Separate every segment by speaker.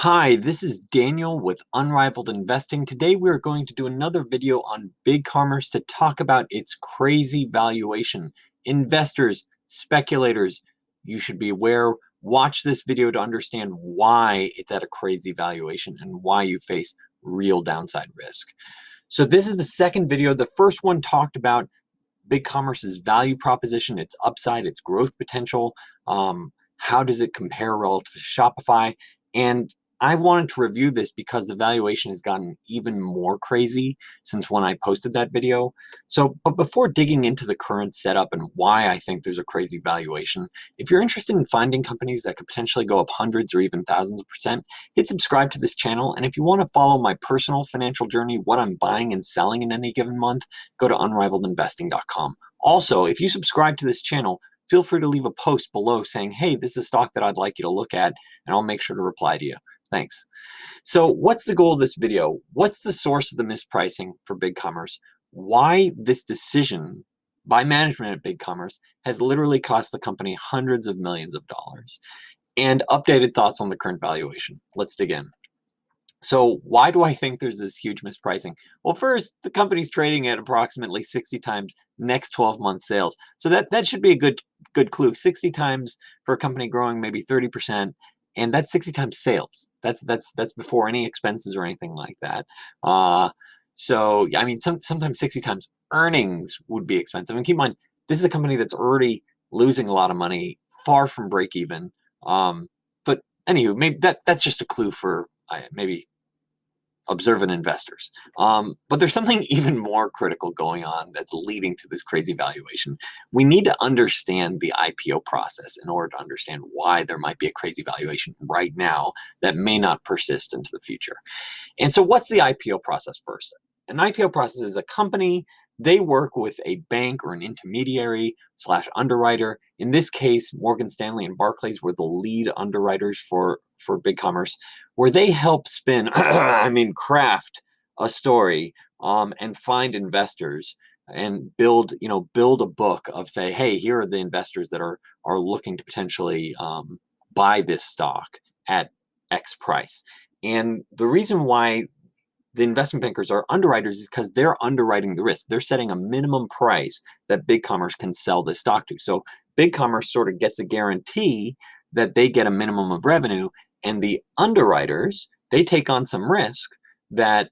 Speaker 1: Hi, this is Daniel with Unrivaled Investing. Today we are going to do another video on BigCommerce to talk about its crazy valuation. Investors, speculators, you should be aware. Watch this video to understand why it's at a crazy valuation and why you face real downside risk. So this is the second video. The first one talked about BigCommerce's value proposition, its upside, its growth potential. How does it compare relative to Shopify? And I wanted to review this because the valuation has gotten even more crazy since when I posted that video. But before digging into the current setup and why I think there's a crazy valuation, if you're interested in finding companies that could potentially go up hundreds or even thousands of percent, hit subscribe to this channel. And if you want to follow my personal financial journey, what I'm buying and selling in any given month, go to unrivaledinvesting.com. Also, if you subscribe to this channel, feel free to leave a post below saying, hey, this is a stock that I'd like you to look at, and I'll make sure to reply to you. Thanks. So what's the goal of this video? What's the source of the mispricing for BigCommerce? Why this decision by management at BigCommerce has literally cost the company hundreds of millions of dollars? And updated thoughts on the current valuation. Let's dig in. So why do I think there's this huge mispricing? Well, first, the company's trading at approximately 60 times next 12-month sales. So that should be a good clue. 60 times for a company growing maybe 30%, and that's 60 times sales. That's before any expenses or anything like that. So I mean, sometimes 60 times earnings would be expensive. And keep in mind, this is a company that's already losing a lot of money, far from break even. But anywho, maybe that's just a clue for maybe observant investors. But there's something even more critical going on that's leading to this crazy valuation. We need to understand the IPO process in order to understand why there might be a crazy valuation right now that may not persist into the future. And so what's the IPO process first? An IPO process is a company, they work with a bank or an intermediary / underwriter. In this case, Morgan Stanley and Barclays were the lead underwriters for BigCommerce, where they help spin, craft a story and find investors and build a book of, say, hey, here are the investors that are looking to potentially buy this stock at X price. And the reason why the investment bankers are underwriters is because they're underwriting the risk. They're setting a minimum price that BigCommerce can sell this stock to. So BigCommerce sort of gets a guarantee that they get a minimum of revenue, and the underwriters, they take on some risk that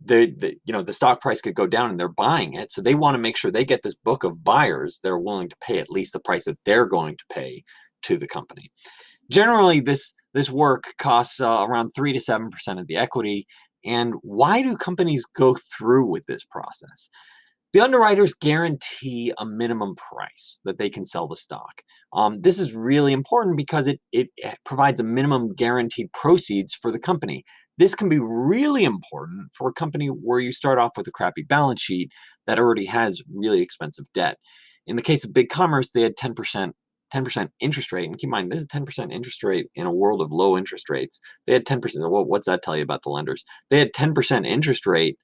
Speaker 1: the stock price could go down and they're buying it. So they want to make sure they get this book of buyers that are willing to pay at least the price that they're going to pay to the company. Generally, this work costs around 3 to 7% of the equity. And why do companies go through with this process? The underwriters guarantee a minimum price that they can sell the stock. This is really important because it provides a minimum guaranteed proceeds for the company. This can be really important for a company where you start off with a crappy balance sheet that already has really expensive debt. In the case of BigCommerce, they had 10% interest rate. And keep in mind, this is 10% interest rate in a world of low interest rates. They had 10%. What's that tell you about the lenders? They had 10% interest rate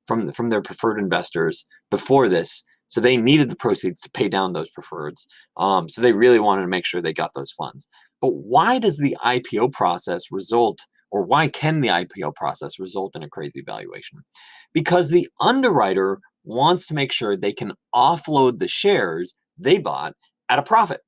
Speaker 1: from their preferred investors before this. So they needed the proceeds to pay down those preferreds. So they really wanted to make sure they got those funds. But why does the IPO process result, or why can the IPO process result in a crazy valuation? Because the underwriter wants to make sure they can offload the shares they bought at a profit.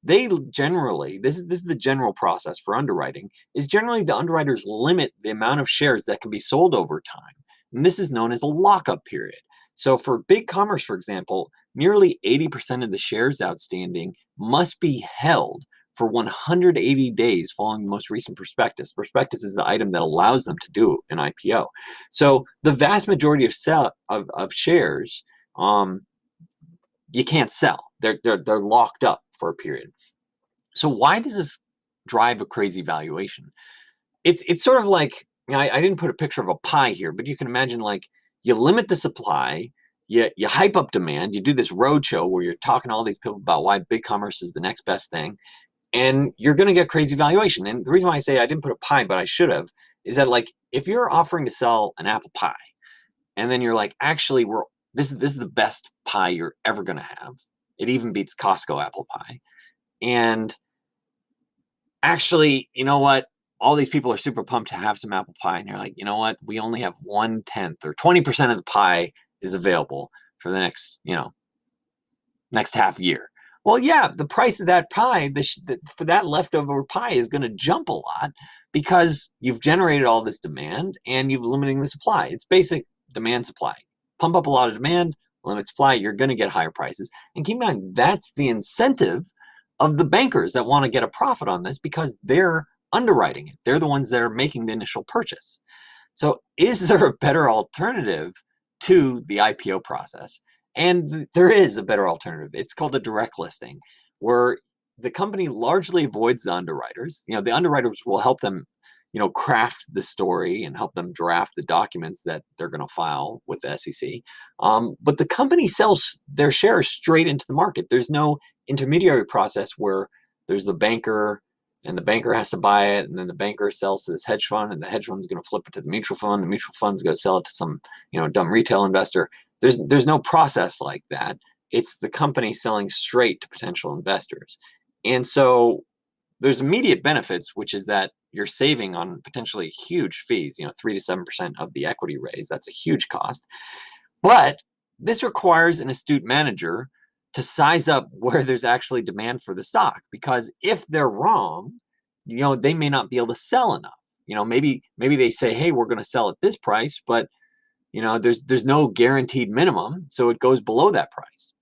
Speaker 1: They generally, this is the general process for underwriting, is generally the underwriters limit the amount of shares that can be sold over time. And this is known as a lockup period. So for BigCommerce, for example, nearly 80% of the shares outstanding must be held for 180 days following the most recent prospectus. Prospectus is the item that allows them to do an IPO. So the vast majority of shares, you can't sell. They're locked up for a period. So why does this drive a crazy valuation? It's sort of like, I didn't put a picture of a pie here, but you can imagine, like, you limit the supply, you hype up demand, you do this roadshow where you're talking to all these people about why BigCommerce is the next best thing, and you're going to get crazy valuation. And the reason why I say I didn't put a pie, but I should have, is that, like, if you're offering to sell an apple pie, and then you're like, actually, this is the best pie you're ever going to have. It even beats Costco apple pie. And actually, you know what? all these people are super pumped to have some apple pie, and you're like, you know what? We only have 1/10 or 20% of the pie is available for the next half year. Well, yeah, the price of that pie, for that leftover pie, is going to jump a lot because you've generated all this demand and you've limiting the supply. It's basic demand supply. Pump up a lot of demand, limit supply, you're going to get higher prices. And keep in mind, that's the incentive of the bankers that want to get a profit on this because they're underwriting it. They're the ones that are making the initial purchase. So is there a better alternative to the IPO process? And there is a better alternative. It's called a direct listing, where the company largely avoids the underwriters. The underwriters will help them, craft the story and help them draft the documents that they're going to file with the SEC. But the company sells their shares straight into the market. There's no intermediary process where there's the banker and the banker has to buy it, and then the banker sells to this hedge fund, and the hedge fund's going to flip it to the mutual fund. The mutual fund's going to sell it to some, dumb retail investor. There's no process like that. It's the company selling straight to potential investors. And so there's immediate benefits, which is that you're saving on potentially huge fees, 3 to 7% of the equity raise. That's a huge cost. But this requires an astute manager to size up where there's actually demand for the stock, because if they're wrong, they may not be able to sell enough. Maybe they say, hey, we're going to sell at this price, but there's no guaranteed minimum, so it goes below that price.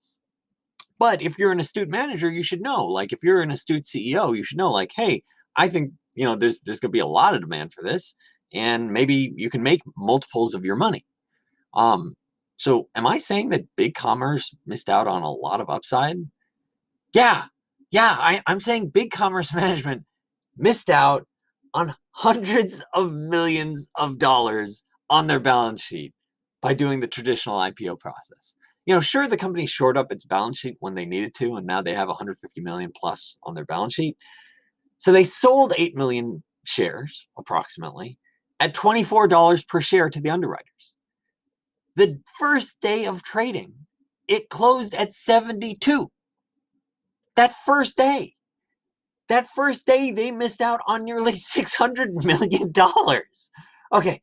Speaker 1: But if you're an astute manager, you should know, like if you're an astute CEO, you should know, like, hey, I think there's going to be a lot of demand for this, and maybe you can make multiples of your money. So am I saying that BigCommerce missed out on a lot of upside? Yeah, I'm saying BigCommerce management missed out on hundreds of millions of dollars on their balance sheet by doing the traditional IPO process. Sure, the company shored up its balance sheet when they needed to, and now they have 150 million plus on their balance sheet. So they sold 8 million shares, approximately, at $24 per share to the underwriters. The first day of trading, it closed at 72. That first day, they missed out on nearly $600 million. Okay,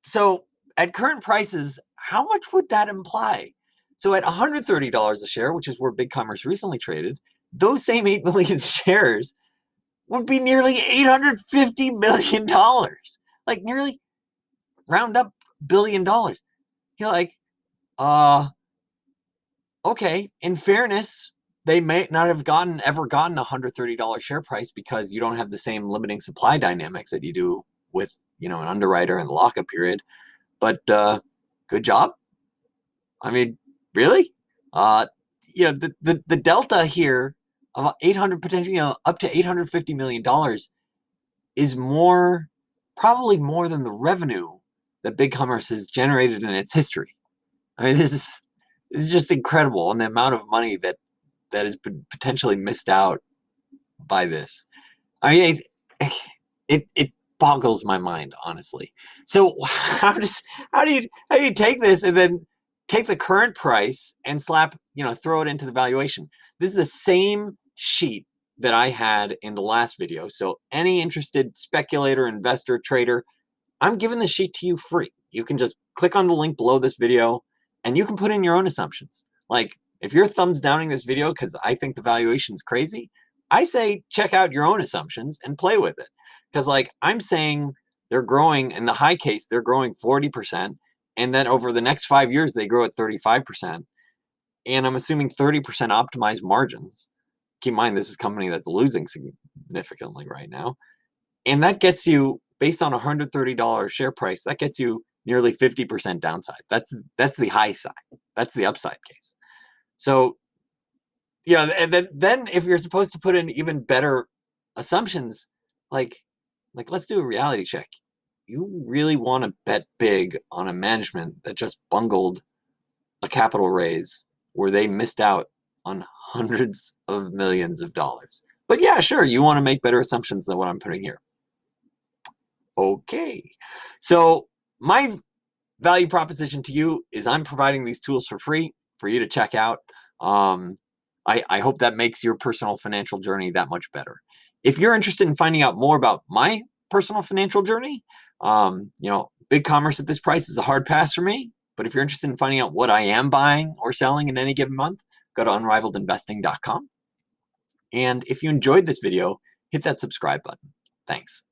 Speaker 1: so at current prices, how much would that imply? So at $130 a share, which is where BigCommerce recently traded, those same 8 million shares would be nearly $850 million. Like nearly, round up, $1 billion. You're like, okay, in fairness, they may not have ever gotten a $130 share price because you don't have the same limiting supply dynamics that you do with, an underwriter and lockup period. But good job. I mean, really? The delta here of 800 potentially, up to $850 million is probably more than the revenue that BigCommerce has generated in its history. I mean, this is just incredible, and the amount of money that has been potentially missed out by this. I mean, it boggles my mind, honestly. So how do you take this and then take the current price and throw it into the valuation? This is the same sheet that I had in the last video. So any interested speculator, investor, trader, I'm giving this sheet to you free. You can just click on the link below this video and you can put in your own assumptions. Like, if you're thumbs downing this video because I think the valuation is crazy, I say check out your own assumptions and play with it. Because I'm saying they're growing, in the high case, they're growing 40%, and then over the next 5 years, they grow at 35%. And I'm assuming 30% optimized margins. Keep in mind, this is a company that's losing significantly right now. And that gets you, based on a $130 share price, that gets you nearly 50% downside. That's the high side. That's the upside case. So, and then if you're supposed to put in even better assumptions, like let's do a reality check. You really want to bet big on a management that just bungled a capital raise where they missed out on hundreds of millions of dollars. But yeah, sure, you want to make better assumptions than what I'm putting here. Okay, so my value proposition to you is I'm providing these tools for free for you to check out. I hope that makes your personal financial journey that much better. If you're interested in finding out more about my personal financial journey, BigCommerce at this price is a hard pass for me. But if you're interested in finding out what I am buying or selling in any given month, go to unrivaledinvesting.com. And if you enjoyed this video, hit that subscribe button. Thanks.